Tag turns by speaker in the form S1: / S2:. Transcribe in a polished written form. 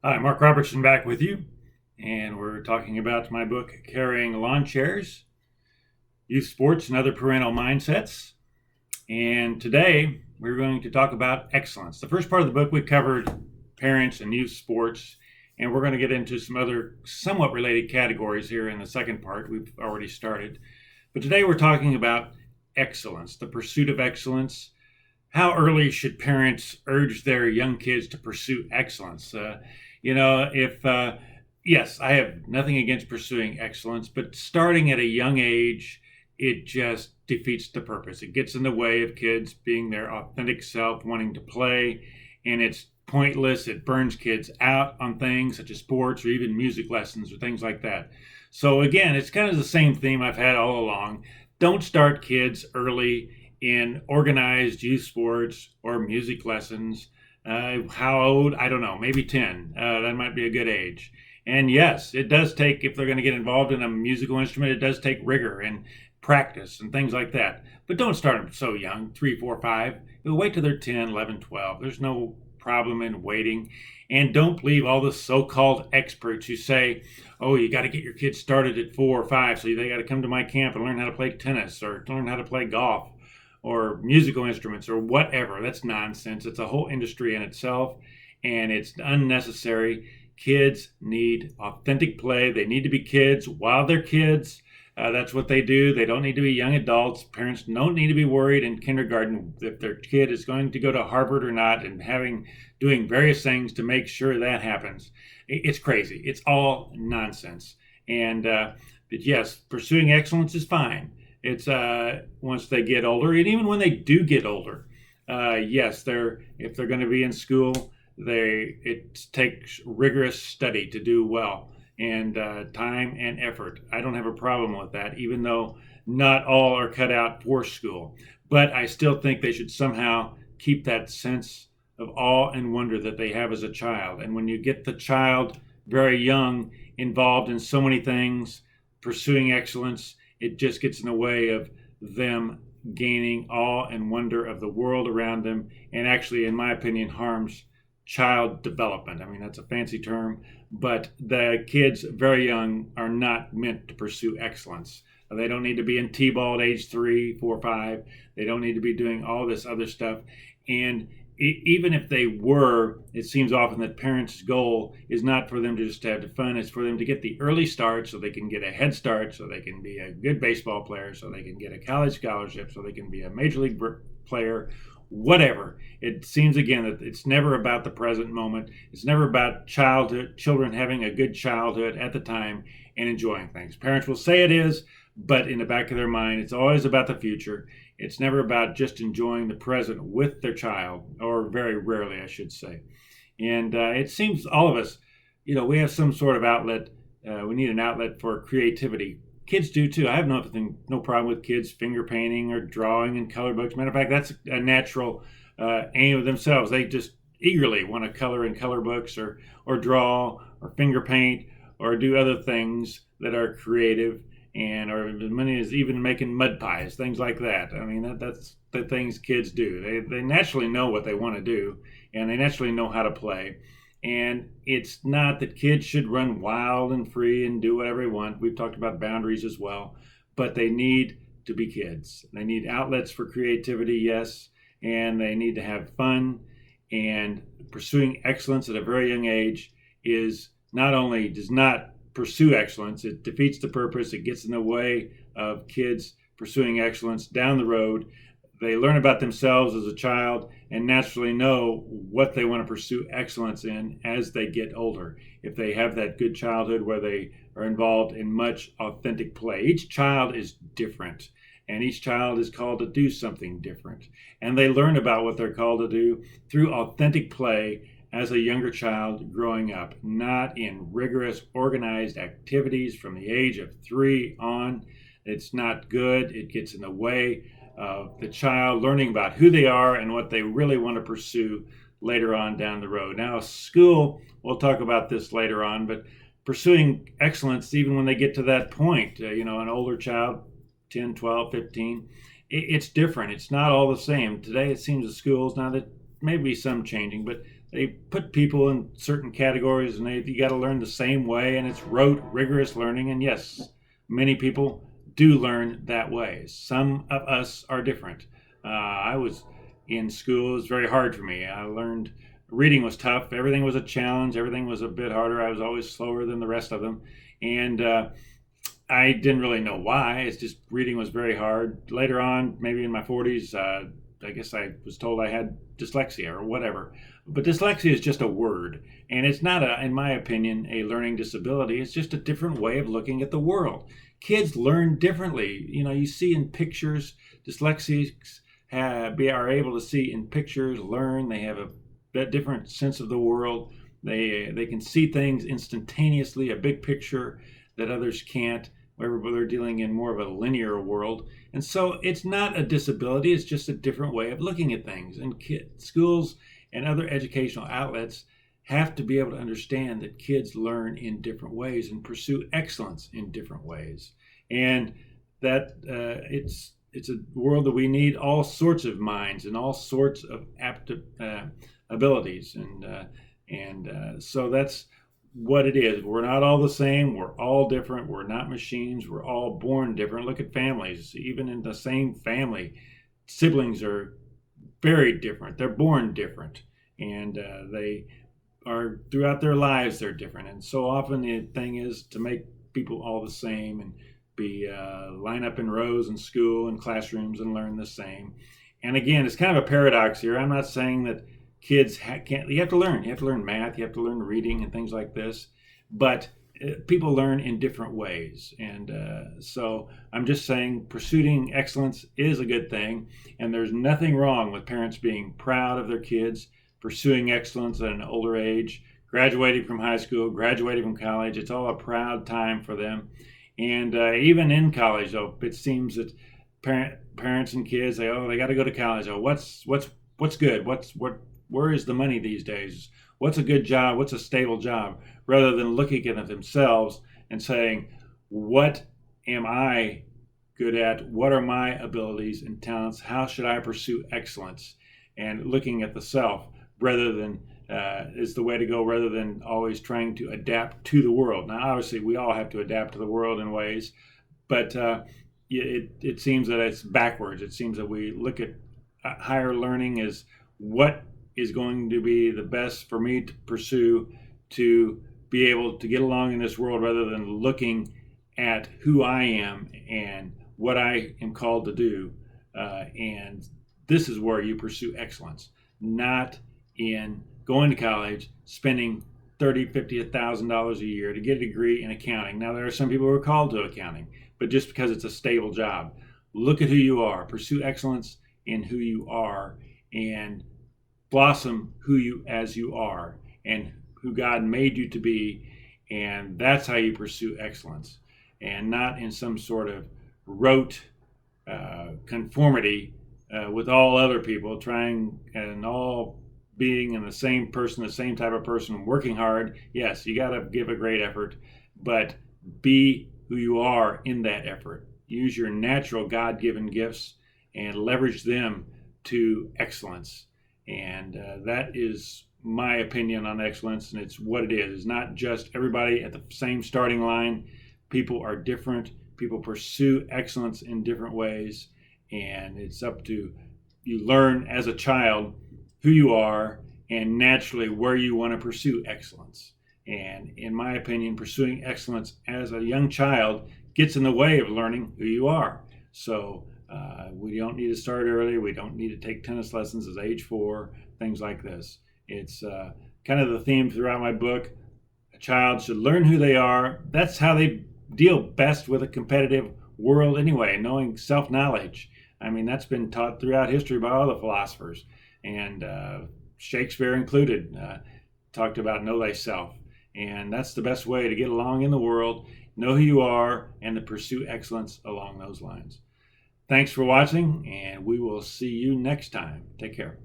S1: Hi, Mark Robertson back with you, and we're talking about my book, Carrying Lawn Chairs, Youth Sports and Other Parental Mindsets. And today we're going to talk about excellence. The first part of the book we covered parents and youth sports, and we're going to get into some other somewhat related categories here in the second part. We've already started. But today we're talking about excellence, the pursuit of excellence. How early should parents urge their young kids to pursue excellence? If yes, I have nothing against pursuing excellence, but starting at a young age, it just defeats the purpose. It gets in the way of kids being their authentic self, wanting to play, and it's pointless. It burns kids out on things such as sports or even music lessons or things like that. So again, it's kind of the same theme I've had all along. Don't start kids early in organized youth sports or music lessons. How old? I don't know, maybe 10. That might be a good age. And yes, it does take, if they're going to get involved in a musical instrument, it does take rigor and practice and things like that. But don't start them so young, 3, 4, 5. You'll wait till they're 10, 11, 12. There's no problem in waiting. And don't believe all the so-called experts who say, oh, you got to get your kids started at 4 or 5, so they got to come to my camp and learn how to play tennis or learn how to play golf or musical instruments or whatever. That's nonsense. It's a whole industry in itself, and it's unnecessary. Kids need authentic play. They need to be kids while they're kids. That's what they do. They don't need to be young adults. Parents don't need to be worried in kindergarten if their kid is going to go to Harvard or not, and doing various things to make sure that happens. It's crazy. It's all nonsense. But yes, pursuing excellence is fine. It's once they get older, and even when they do get older, yes, if they're going to be in school, it takes rigorous study to do well, and time and effort. I don't have a problem with that, even though not all are cut out for school. But I still think they should somehow keep that sense of awe and wonder that they have as a child. And when you get the child very young involved in so many things, pursuing excellence, it just gets in the way of them gaining awe and wonder of the world around them, and actually, in my opinion, harms child development. I mean, that's a fancy term, but the kids very young are not meant to pursue excellence. They don't need to be in T-ball at age 3, 4, 5. They don't need to be doing all this other stuff. And even if they were, it seems often that parents' goal is not for them to just have fun. It's for them to get the early start so they can get a head start, so they can be a good baseball player, so they can get a college scholarship, so they can be a major league player, whatever. It seems again that it's never about the present moment. It's never about children having a good childhood at the time and enjoying things. Parents will say it is, but in the back of their mind, it's always about the future. It's never about just enjoying the present with their child, or very rarely, I should say. And it seems all of us, we have some sort of outlet. We need an outlet for creativity. Kids do too. I have no problem with kids finger painting or drawing in color books. Matter of fact, that's a natural aim of themselves. They just eagerly want to color in color books or draw or finger paint or do other things that are creative, and or as many as even making mud pies, things like that. I mean, that's the things kids do. They naturally know what they want to do, and they naturally know how to play. And it's not that kids should run wild and free and do whatever they want. We've talked about boundaries as well, but they need to be kids. They need outlets for creativity, yes, and they need to have fun. And pursuing excellence at a very young age does not pursue excellence, it defeats the purpose. It gets in the way of kids pursuing excellence down the road. They learn about themselves as a child and naturally know what they want to pursue excellence in as they get older. If they have that good childhood where they are involved in much authentic play. Each child is different, and each child is called to do something different. And they learn about what they're called to do through authentic play as a younger child growing up, not in rigorous, organized activities from the age of 3 on. It's not good. It gets in the way of the child learning about who they are and what they really want to pursue later on down the road. Now, school, we'll talk about this later on, but pursuing excellence, even when they get to that point, an older child, 10, 12, 15, it's different. It's not all the same. Today, it seems the schools, now that maybe some changing, but they put people in certain categories, and you got to learn the same way, and it's rote, rigorous learning. And yes, many people do learn that way. Some of us are different. I was in school; it was very hard for me. I learned reading was tough. Everything was a challenge. Everything was a bit harder. I was always slower than the rest of them, and I didn't really know why. It's just reading was very hard. Later on, maybe in my 40s, I guess I was told I had dyslexia or whatever. But dyslexia is just a word, and it's not, in my opinion, a learning disability. It's just a different way of looking at the world. Kids learn differently. You see in pictures, dyslexics are able to see in pictures, learn. They have a different sense of the world. They can see things instantaneously, a big picture that others can't, where they're dealing in more of a linear world. And so it's not a disability, it's just a different way of looking at things. And schools and other educational outlets have to be able to understand that kids learn in different ways and pursue excellence in different ways. And that it's a world that we need all sorts of minds and all sorts of abilities. And so that's what it is. We're not all the same. We're all different. We're not machines. We're all born different. Look at families. Even in the same family, siblings are very different. They're born different, and they are throughout their lives. They're different, and so often the thing is to make people all the same and be line up in rows in school and classrooms and learn the same. And again, it's kind of a paradox here. I'm not saying that kids can't. You have to learn. You have to learn math. You have to learn reading and things like this. But people learn in different ways. And so I'm just saying pursuing excellence is a good thing. And there's nothing wrong with parents being proud of their kids, pursuing excellence at an older age, graduating from high school, graduating from college. It's all a proud time for them. And even in college, though, it seems that parents and kids, they got to go to college. Oh, what's good? Where is the money these days? What's a good job? What's a stable job? Rather than looking at themselves and saying, what am I good at? What are my abilities and talents? How should I pursue excellence? And looking at the self rather than is the way to go, rather than always trying to adapt to the world. Now, obviously, we all have to adapt to the world in ways, but it seems that it's backwards. It seems that we look at higher learning as what is going to be the best for me to pursue to be able to get along in this world, rather than looking at who I am and what I am called to do. And this is where you pursue excellence, not in going to college, spending $30,000, $50,000, $1,000 a year to get a degree in accounting. Now, there are some people who are called to accounting, but just because it's a stable job, look at who you are, pursue excellence in who you are, and blossom as you are and who God made you to be. And that's how you pursue excellence, and not in some sort of rote conformity with all other people, trying and all being in the same person, the same type of person, working hard. Yes, you got to give a great effort, but be who you are in that effort. Use your natural God-given gifts and leverage them to excellence. And that is my opinion on excellence, and it's what it is. It's not just everybody at the same starting line. People are different. People pursue excellence in different ways, and it's up to you learn as a child who you are and naturally where you want to pursue excellence. And in my opinion, pursuing excellence as a young child gets in the way of learning who you are. So we don't need to start early. We don't need to take tennis lessons at age 4, things like this. It's kind of the theme throughout my book. A child should learn who they are. That's how they deal best with a competitive world anyway, knowing self-knowledge. I mean, that's been taught throughout history by all the philosophers, and Shakespeare included, talked about know thyself. And that's the best way to get along in the world, know who you are, and to pursue excellence along those lines. Thanks for watching, and we will see you next time. Take care.